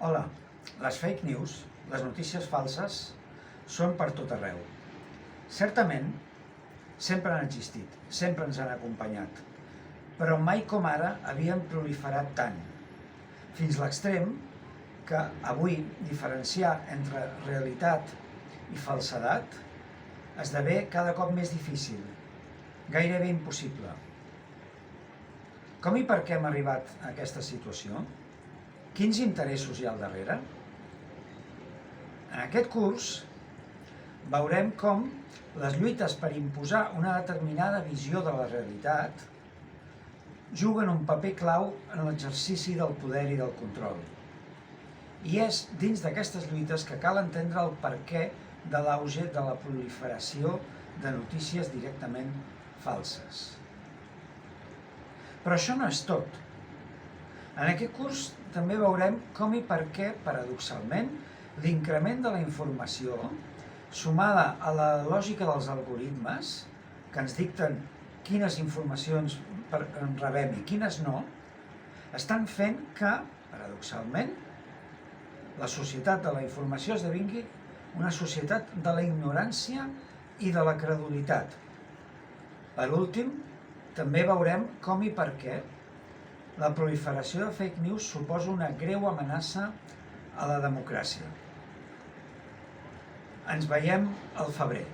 Hola, les fake news, les notícies falses, són per tot arreu. Certament, sempre han existit, sempre ens han acompanyat, però mai com ara havien proliferat tant, fins l'extrem que avui diferenciar entre realitat i falsedat esdevé cada cop més difícil, gairebé impossible. Com i per què hem arribat a aquesta situació? Quins interessos hi ha al darrere? En aquest curs veurem com les lluites per imposar una determinada visió de la realitat juguen un paper clau en l'exercici del poder i del control. I és dins d'aquestes lluites que cal entendre el perquè de l'auge de la proliferació de notícies directament falses. Però això no és tot. En aquest curs també veurem com i per què, paradoxalment, l'increment de la informació, sumada a la lògica dels algoritmes, que ens dicten quines informacions rebem i quines no, estan fent que, paradoxalment, la societat de la informació esdevingui una societat de la ignorància i de la credulitat. Per últim, també veurem com i per què la proliferació de fake news suposa una greu amenaça a la democràcia. Ens veiem al febrer.